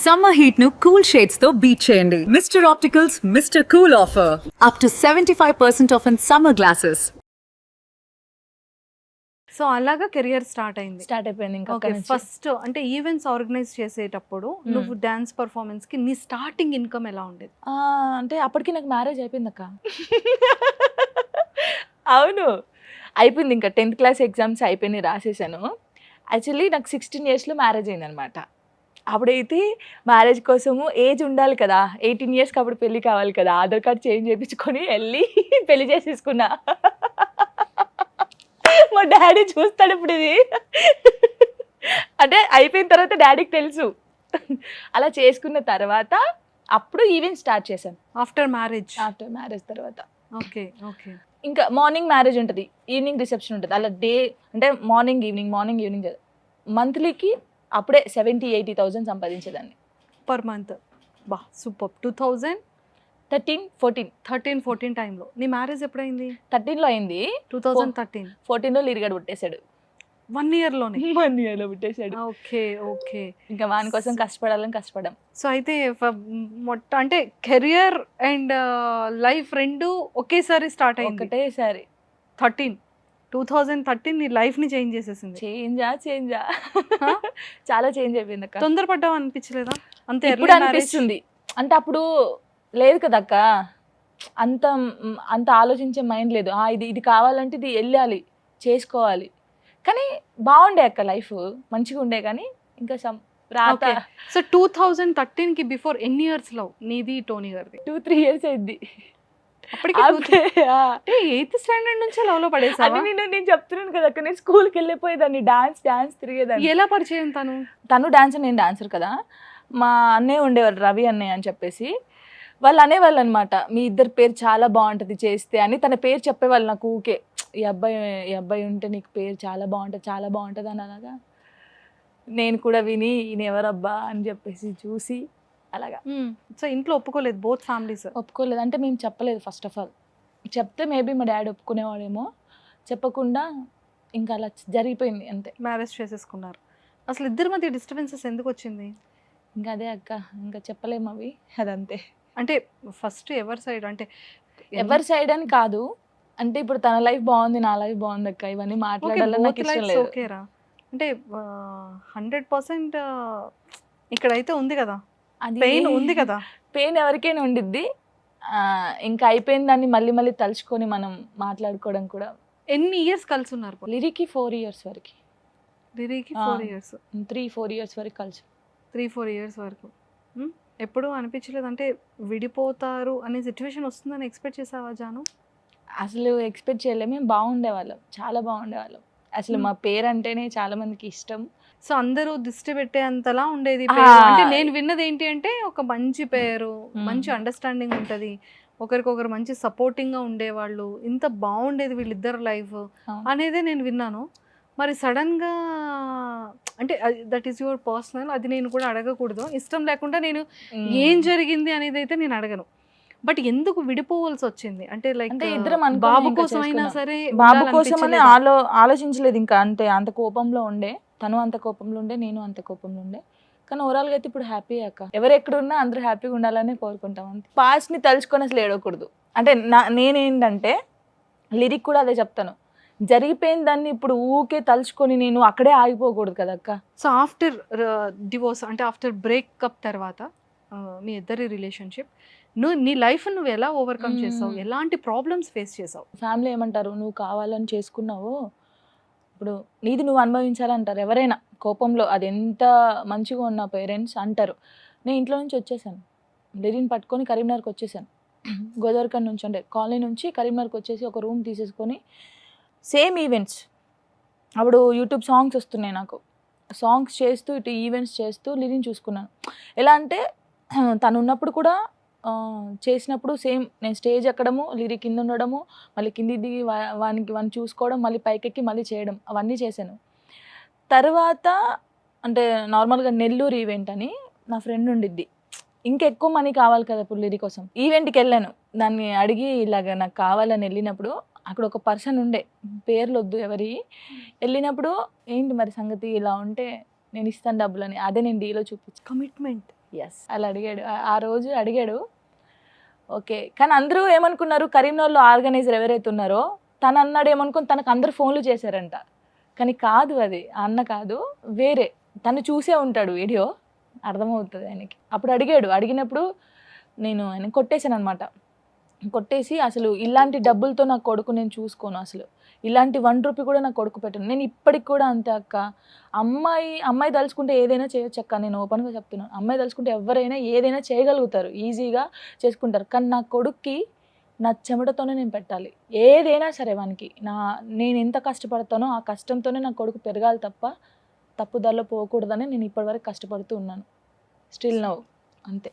Summer heat nu cool shades తో beat చేయండి. Mr. Opticals Mr. Cool offer. Up to 75% off in summer glasses. So అలాగా career start అయింది. Start అయిపోయింది ఇంకా okay, first అంటే events organise చేసేటప్పుడు నువ్వు డాన్స్ పర్ఫార్మెన్స్ కి నీ స్టార్టింగ్ ఇన్కమ్ ఎలా ఉండేది? అంటే అప్పటికి నాకు మ్యారేజ్ అయిపోయింది అక్క. అవును, అయిపోయింది. ఇంకా 10th క్లాస్ ఎగ్జామ్స్ అయిపోయినాయి, రాసేసాను. యాక్చువల్లీ నాకు 16 yearsలో మ్యారేజ్ అయింది అనమాట. అప్పుడైతే మ్యారేజ్ కోసము ఏజ్ ఉండాలి కదా, 18 yearsకి అప్పుడు పెళ్ళి కావాలి కదా, ఆధార్ కార్డ్ చేంజ్ చేయించుకొని వెళ్ళి పెళ్లి చేసేసుకున్నా. మా డాడీ చూస్తాడు ఇప్పుడు ఇది. అంటే అయిపోయిన తర్వాత డాడీకి తెలుసు. అలా చేసుకున్న తర్వాత అప్పుడు ఈవెంట్ స్టార్ట్ చేశాను. ఆఫ్టర్ మ్యారేజ్ తర్వాత ఓకే ఓకే. ఇంకా మార్నింగ్ మ్యారేజ్ ఉంటుంది, ఈవినింగ్ రిసెప్షన్ ఉంటుంది. అలా డే అంటే మార్నింగ్ ఈవినింగ్ మంత్లీకి అప్పుడే 70,000-80,000 సంపాదించేదాన్ని పర్ మంత్. బా సూపర్. 2013-14 టైంలో. నీ మ్యారేజ్ ఎప్పుడైంది? 13లో అయింది. 2013. 14లో లిరిగాడు పుట్టేశాడు. 1 yearలోనే? 1 yearలో పుట్టేశాడు. Okay okay. ఇంకా వాని కోసం కష్టపడాం. సో అయితే అంటే కెరియర్ అండ్ లైఫ్ రెండు ఒకేసారి స్టార్ట్ అయింది. ఒకటేసారి 2013 నీ లైఫ్ ని చేంజ్ చేసేసింది. చేంజా చాలా చేంజ్ అయిపోయింది అక్క. తొందరపడ్డావు అనిపించలేదా? అంతే ఇప్పుడు అనిపిస్తుంది. అంటే అప్పుడు లేదు కదా అక్క, అంత ఆలోచించే మైండ్ లేదు. ఇది కావాలంటే ఇది వెళ్ళాలి, చేసుకోవాలి. కానీ బాగుండే అక్క, లైఫ్ మంచిగా ఉండే. కానీ ఇంకా రాత. సో 2013కి బిఫోర్ ఎన్ని ఇయర్స్ లవ్ నీది టోనీ గారిది? 2-3 years అయింది. అప్పటికి 8th స్టాండర్డ్ నుంచి లవ్ లో పడేసావా? నేను చెప్తున్నాను కదా అక్క, నేను స్కూల్కి వెళ్ళిపోయేదాన్ని, డాన్స్ తిరిగేదాన్ని. ఎలా పరిచయం తను డాన్సర్, నేను డాన్సర్ కదా. మా అన్నయ్య ఉండేవారు, రవి అన్నయ్య అని చెప్పేసి. వాళ్ళు అనేవాళ్ళు అనమాట, మీ ఇద్దరు పేరు చాలా బాగుంటుంది చేస్తే అని. తన పేరు చెప్పేవాళ్ళు నాకు ఊకే, ఈ అబ్బాయి ఉంటే నీకు పేరు చాలా బాగుంటుంది అని. అలాగా నేను కూడా విని ఈయన ఎవరబ్బా అని చెప్పేసి చూసి అలాగా. సో ఇంట్లో ఒప్పుకోలేదు? బోత్ ఫ్యామిలీస్ ఒప్పుకోలేదు. అంటే మేము చెప్పలేదు ఫస్ట్ ఆఫ్ ఆల్. చెప్తే మేబీ మా డాడీ ఒప్పుకునేవాడేమో, చెప్పకుండా ఇంకా అలా జరిగిపోయింది అంతే. మ్యారేజ్ చేసేసుకున్నారు. అసలు ఇద్దరి మధ్య డిస్టర్బెన్సెస్ ఎందుకు వచ్చింది? ఇంకా అదే అక్క, ఇంకా చెప్పలేము అవి, అదంతే. అంటే ఫస్ట్ ఎవరి సైడ్? అంటే ఎవరి సైడ్ అని కాదు, అంటే ఇప్పుడు తన లైఫ్ బాగుంది, నా లైఫ్ బాగుంది అక్క, ఇవన్నీ మాట్లాడాలని నాకు ఇష్టం లేదు. ఓకేరా, అంటే 100% ఇక్కడైతే ఉంది కదా, పెయిన్ ఉంది కదా. పెయిన్ ఎవరికైనా ఉండిద్ది. ఇంకా అయిపోయిన దాన్ని మళ్ళీ తలుచుకొని మనం మాట్లాడుకోవడం కూడా. ఎన్ని ఇయర్స్ కలిసి ఉన్నారు? లిరికి 4 years వరకు. లిరికి 4 years? 3-4 years వరకు కలిసి. 3-4 years వరకు. ఎప్పుడు అనిపించలేదు అంటే విడిపోతారు అనే సిచ్యువేషన్ వస్తుందని ఎక్స్పెక్ట్ చేసావా జాను? అసలు ఎక్స్పెక్ట్ చేయలేము. మేము బాగుండేవాళ్ళం, చాలా బాగుండేవాళ్ళం. అసలు మా పేరు అంటేనే చాలా మందికి ఇష్టం. సో అందరూ దిష్టి పెట్టే అంతలా ఉండేది. అంటే నేను విన్నది ఏంటి అంటే, ఒక మంచి పేరు, మంచి అండర్స్టాండింగ్ ఉంటుంది, ఒకరికొకరు మంచి సపోర్టింగ్ గా ఉండేవాళ్ళు, ఇంత బాగుండేది వీళ్ళిద్దరు లైఫ్ అనేదే నేను విన్నాను. మరి సడన్ గా అంటే దట్ ఈస్ యువర్ పర్సనల్, అది నేను కూడా అడగకూడదు, ఇష్టం లేకుండా నేను ఏం జరిగింది అనేది అయితే నేను అడగను. బట్ ఎందుకు విడిపోవాల్సి వచ్చింది? అంటే లైక్ ఇద్దరం బాబు కోసం అయినా సరే, బాబు కోసం అని ఆలోచించలేదు ఇంకా. అంటే అంత కోపంలో ఉండే, తను అంత కోపంలో ఉండే, నేను అంత కోపంలో ఉండే. కానీ ఓవరాల్గా అయితే ఇప్పుడు హ్యాపీ అక్క. ఎవరు ఎక్కడున్నా అందరూ హ్యాపీగా ఉండాలని కోరుకుంటాం అంతే. పాస్ట్ని తలుచుకొని అసలు ఏడవకూడదు. అంటే నేనేంటంటే లిరిక్ కూడా అదే చెప్తాను, జరిగిపోయిన దాన్ని ఇప్పుడు ఊకే తలుచుకొని నేను అక్కడే ఆగిపోకూడదు కదా అక్క. సో ఆఫ్టర్ డివోర్స్, అంటే ఆఫ్టర్ బ్రేకప్ తర్వాత మీ ఇద్దరి రిలేషన్షిప్, నీ లైఫ్ నువ్వు ఎలా ఓవర్కమ్ చేసావు? ఎలాంటి ప్రాబ్లమ్స్ ఫేస్ చేసావు? ఫ్యామిలీ ఏమంటారు, నువ్వు కావాలని చేసుకున్నావు, ఇప్పుడు నీది నువ్వు అనుభవించాలంటారు ఎవరైనా కోపంలో. అది ఎంత మంచిగా ఉన్న పేరెంట్స్ అంటారు. నేను ఇంట్లో నుంచి వచ్చేసాను, లిరిని పట్టుకొని కరీంనగర్కి వచ్చేసాను. గోదావరిఖండ్ నుంచి, అంటే కాలనీ నుంచి కరీంనగర్కి వచ్చేసి ఒక రూమ్ తీసేసుకొని సేమ్ ఈవెంట్స్. అప్పుడు యూట్యూబ్ సాంగ్స్ వస్తున్నాయి నాకు, సాంగ్స్ చేస్తూ ఇటు ఈవెంట్స్ చేస్తూ లిరిని చూసుకున్నాను. ఎలా అంటే తను ఉన్నప్పుడు కూడా చేసినప్పుడు సేమ్ నేను స్టేజ్ ఎక్కడము, లిరి కింద ఉండడము, మళ్ళీ కింది దిగి వాడిని చూసుకోవడం, మళ్ళీ పైకెక్కి మళ్ళీ చేయడం, అవన్నీ చేశాను. తర్వాత అంటే నార్మల్గా నెల్లూరు ఈవెంట్ అని నా ఫ్రెండ్ ఉండిద్ది, ఇంకెక్కువ మనీ కావాలి కదా ఇప్పుడు లిరి కోసం. ఈవెంట్కి వెళ్ళాను, దాన్ని అడిగి ఇలాగ నాకు కావాలని వెళ్ళినప్పుడు అక్కడ ఒక పర్సన్ ఉండే, పేర్లు వద్దు ఎవరి. వెళ్ళినప్పుడు ఏంటి మరి సంగతి ఇలా ఉంటే నేను ఇస్తాను డబ్బులని, అదే నేను డీలో చూపించి. కమిట్మెంట్ ఎస్ అలా అడిగాడు. ఆ రోజు అడిగాడు. ఓకే. కానీ అందరూ ఏమనుకున్నారు, కరీంనగర్‌లో ఆర్గనైజర్ ఎవరైతే ఉన్నారో తను అన్నాడు ఏమనుకుని తనకు అందరూ ఫోన్లు చేశారంట. కానీ కాదు, అది ఆ అన్న కాదు, వేరే. తను చూసే ఉంటాడు వీడియో, అర్థమవుతుంది ఆయనకి. అప్పుడు అడిగాడు. అడిగినప్పుడు నేను ఆయన కొట్టేశాను అనమాట. కొట్టేసి అసలు ఇలాంటి డబ్బులతో నా కొడుకు నేను చూసుకోను, అసలు ఇలాంటి 1 రూపీ కూడా నా కొడుకు పెట్టను. నేను ఇప్పటికి కూడా అంతే అక్క. అమ్మాయి తలుచుకుంటే ఏదైనా చేయొచ్చు అక్క. నేను ఓపెన్గా చెప్తున్నాను. అమ్మాయి తలుచుకుంటే ఎవరైనా ఏదైనా చేయగలుగుతారు, ఈజీగా చేసుకుంటారు. కానీ నా కొడుక్కి నా చెమటతోనే నేను పెట్టాలి, ఏదైనా సరే. వానికి నేను ఎంత కష్టపడతానో ఆ కష్టంతోనే నా కొడుకు పెరగాలి తప్ప తప్పుదారిలో పోకూడదని నేను ఇప్పటివరకు కష్టపడుతూ ఉన్నాను. స్టిల్ నౌ అంతే.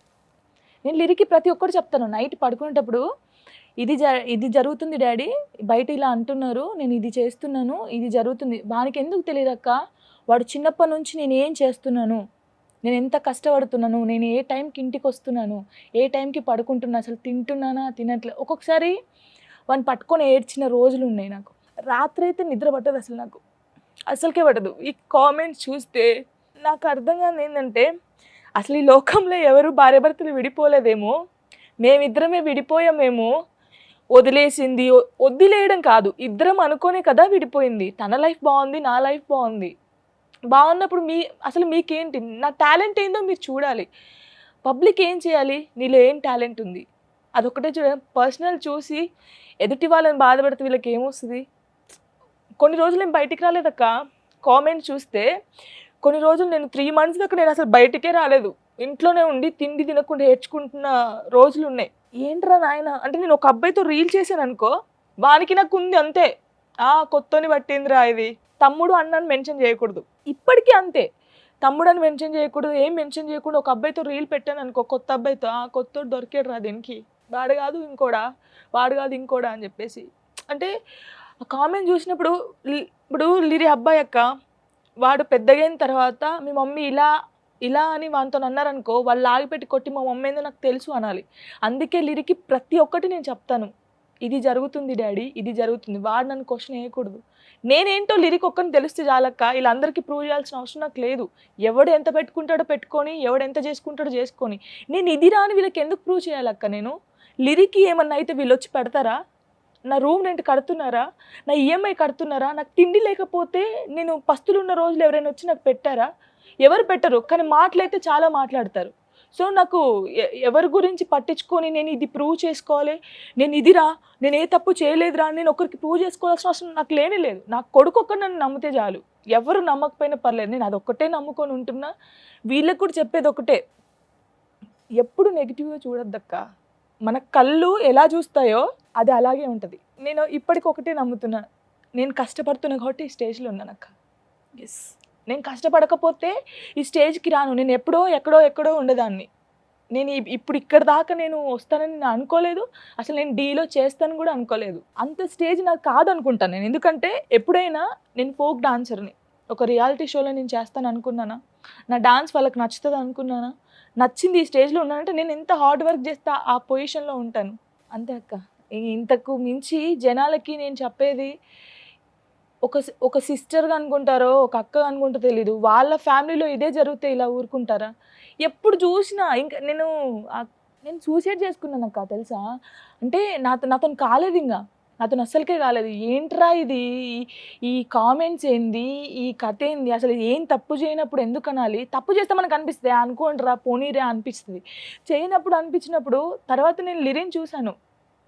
నేను లిరికి ప్రతి ఒక్కటి చెప్తాను. నైట్ పడుకునేటప్పుడు ఇది జరుగుతుంది డాడీ, బయట ఇలా అంటున్నారు, నేను ఇది చేస్తున్నాను, ఇది జరుగుతుంది. వానికి ఎందుకు తెలియదు అక్క, వాడు చిన్నప్పటి నుంచి నేను ఏం చేస్తున్నాను, నేను ఎంత కష్టపడుతున్నాను, నేను ఏ టైంకి ఇంటికి వస్తున్నాను, ఏ టైంకి పడుకుంటున్నా, అసలు తింటున్నానా తినట్లేదు. ఒక్కొక్కసారి వాడిని పట్టుకొని ఏడ్చిన రోజులు ఉన్నాయి నాకు. రాత్రి అయితే నిద్ర పట్టదు అసలు, నాకు అసలుకే పట్టదు. ఈ కామెంట్స్ చూస్తే నాకు అర్థం కాదు ఏంటంటే, అసలు ఈ లోకంలో ఎవరు భార్యాభర్తలు విడిపోలేదేమో, మేమిద్దరమే విడిపోయామేమో. వదిలేయడం కాదు, ఇద్దరం అనుకోనే కదా విడిపోయింది. తన లైఫ్ బాగుంది, నా లైఫ్ బాగుంది. బాగున్నప్పుడు అసలు మీకేంటి, నా టాలెంట్ ఏందో మీరు చూడాలి. పబ్లిక్ ఏం చేయాలి, నీలో ఏం టాలెంట్ ఉంది అదొక్కటే చూడాలి. పర్సనల్ చూసి ఎదుటి వాళ్ళని బాధపడితే వీళ్ళకి ఏమొస్తుంది. కొన్ని రోజులు నేను బయటికి రాలేదక్క. కామెంట్ చూస్తే కొన్ని రోజులు నేను 3 months దాకా నేను అసలు బయటికే రాలేదు. ఇంట్లోనే ఉండి తిండి తినకుండా ఏడ్చుకుంటున్న రోజులు ఉన్నాయి. ఏంట్రా నాయన అంటే, నేను ఒక అబ్బాయితో రీల్ చేశాను అనుకో, వానికి నాకు ఉంది అంతే. కొత్తని పట్టిందిరా ఇది. తమ్ముడు అన్నని మెన్షన్ చేయకూడదు, ఇప్పటికీ అంతే. తమ్ముడు అని మెన్షన్ చేయకూడదు, ఏం మెన్షన్ చేయకుండా ఒక అబ్బాయితో రీల్ పెట్టాను అనుకో, కొత్త అబ్బాయితో, కొత్తోడు దొరికాడు రా దీనికి, వాడు కాదు ఇంకోడా అని చెప్పేసి. అంటే ఆ కామెంట్ చూసినప్పుడు ఇప్పుడు లిరి అబ్బాయి అక్క, వాడు పెద్దగైన తర్వాత మీ మమ్మీ ఇలా అని వానితో అన్నారనుకో, వాళ్ళు ఆగిపెట్టి కొట్టి మా మమ్మీ ఏందో నాకు తెలుసు అనాలి. అందుకే లిరికి ప్రతి ఒక్కటి నేను చెప్తాను, ఇది జరుగుతుంది డాడీ, ఇది జరుగుతుంది. వాడు నన్ను క్వశ్చన్ వేయకూడదు. నేనేంటో లిరిక్ ఒక్కరిని తెలిస్తే చాలక్క, వీళ్ళందరికీ ప్రూవ్ చేయాల్సిన అవసరం నాకు లేదు. ఎవడు ఎంత పెట్టుకుంటాడో పెట్టుకొని, ఎవడు ఎంత చేసుకుంటాడో చేసుకొని, నేను ఇది రాని వీళ్ళకి ఎందుకు ప్రూవ్ చేయాలక్క? నేను లిరికి ఏమన్నా అయితే వీళ్ళు వచ్చి పెడతారా? నా రూమ్ రెంట్ కడుతున్నారా? నా ఈఎంఐ కడుతున్నారా? నాకు తిండి లేకపోతే నేను పస్తులు ఉన్న రోజులు ఎవరైనా వచ్చి నాకు పెట్టారా? ఎవరు పెట్టరు. కానీ మాటలైతే చాలా మాట్లాడతారు. సో నాకు ఎవరి గురించి పట్టించుకొని నేను ఇది ప్రూవ్ చేసుకోవాలి, నేను ఇదిరా, నేను ఏ తప్పు చేయలేదురా, నేను ఒకరికి ప్రూవ్ చేసుకోవాల్సిన అవసరం నాకు లేనే లేదు. నా కొడుకు ఒక్కడు నన్ను నమ్మితే చాలు, ఎవరు నమ్మకపోయినా పర్లేదు. నేను అదొక్కటే నమ్ముకొని ఉంటున్నా. వీళ్ళకి కూడా చెప్పేది ఒకటే, ఎప్పుడు నెగిటివ్గా చూడొద్దక్క. మన కళ్ళు ఎలా చూస్తాయో అది అలాగే ఉంటుంది. నేను ఇప్పటికి ఒకటే నమ్ముతున్నా, నేను కష్టపడుతున్నా కాబట్టి ఈ స్టేజ్లో ఉన్నానక్క. ఎస్, నేను కష్టపడకపోతే ఈ స్టేజ్కి రాను. నేను ఎక్కడో ఉండేదాన్ని. నేను ఇప్పుడు ఇక్కడ దాకా నేను వస్తానని నేను అనుకోలేదు. అసలు నేను డీలో చేస్తాను కూడా అనుకోలేదు. అంత స్టేజ్ నాకు కాదనుకుంటాను నేను. ఎందుకంటే ఎప్పుడైనా నేను ఫోక్ డాన్సర్ని, ఒక రియాలిటీ షోలో నేను చేస్తాను అనుకున్నానా? నా డాన్స్ వాళ్ళకి నచ్చుతుంది అనుకున్నానా? నచ్చింది ఈ స్టేజ్లో ఉన్నానంటే నేను ఎంత హార్డ్ వర్క్ చేస్తే ఆ పొజిషన్లో ఉంటాను. అంతే అక్క. ఇంతకు మించి జనాలకి నేను చెప్పేది, ఒక సిస్టర్గా అనుకుంటారో, ఒక అక్క అనుకుంటో తెలీదు, వాళ్ళ ఫ్యామిలీలో ఇదే జరిగితే ఇలా ఊరుకుంటారా? ఎప్పుడు చూసినా ఇంకా నేను సూసైడ్ చేసుకున్నాను అక్క, తెలుసా? అంటే నాతో కాలేదు, ఇంకా నాతో అస్సలకే కాలేదు. ఏంట్రా ఇది, ఈ కామెంట్స్ ఏంది, ఈ కథ ఏంది, అసలు ఏం తప్పు చేయనప్పుడు ఎందుకు అనాలి? తప్పు చేస్తే మనకు అనిపిస్తుంది, అనుకోండిరా పోనీరే అనిపిస్తుంది. చేయనప్పుడు అనిపించినప్పుడు తర్వాత నేను లిరిని చూశాను.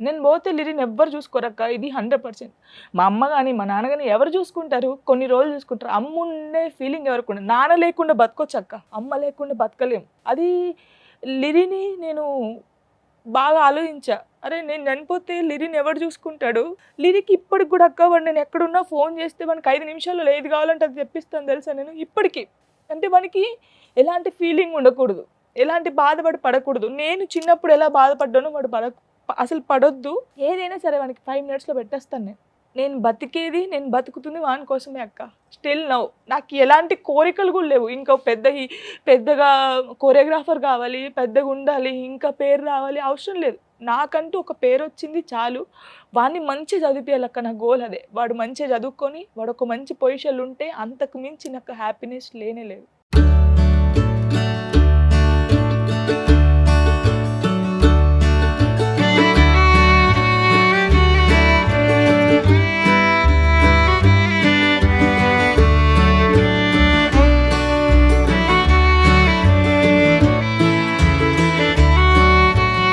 నేను పోతే లిరిని ఎవ్వరు చూసుకోరక్క, ఇది 100%. మా అమ్మ కానీ మా నాన్న కానీ ఎవరు చూసుకుంటారు? కొన్ని రోజులు చూసుకుంటారు. అమ్మ ఉండే ఫీలింగ్ ఎవరికి ఉండదు. నాన్న లేకుండా బతకొచ్చు అక్క, అమ్మ లేకుండా బతకలేం. అది లిరిని నేను బాగా ఆలోచించా. అరే నేను చనిపోతే లిరిని ఎవరు చూసుకుంటాడు? లిరికి ఇప్పటికి కూడా అక్క, వాడు నేను ఎక్కడున్నా ఫోన్ చేస్తే మనకి 5 నిమిషాల్లో ఏది కావాలంటే అది తెప్పిస్తాను తెలుసా నేను ఇప్పటికీ. అంటే మనకి ఎలాంటి ఫీలింగ్ ఉండకూడదు, ఎలాంటి బాధపడి పడకూడదు. నేను చిన్నప్పుడు ఎలా బాధపడ్డానో వాడు అసలు పడొద్దు. ఏదైనా సరే వానికి 5 minutesలో పెట్టేస్తాను. నేను బతుకుతుంది వాని కోసమే అక్క. స్టిల్ నౌ నాకు ఎలాంటి కోరికలు కూడా లేవు. ఇంకా పెద్దగా కొరియోగ్రాఫర్ కావాలి, పెద్దగా ఉండాలి, ఇంకా పేరు రావాలి అవసరం లేదు. నాకంటూ ఒక పేరు వచ్చింది చాలు. వాడిని మంచిగా చదివించాలక్క, నా గోల్ అదే. వాడు మంచిగా చదువుకొని వాడు ఒక మంచి పొజిషన్లో ఉంటే అంతకు మించి నాకు హ్యాపీనెస్ లేనే లేదు.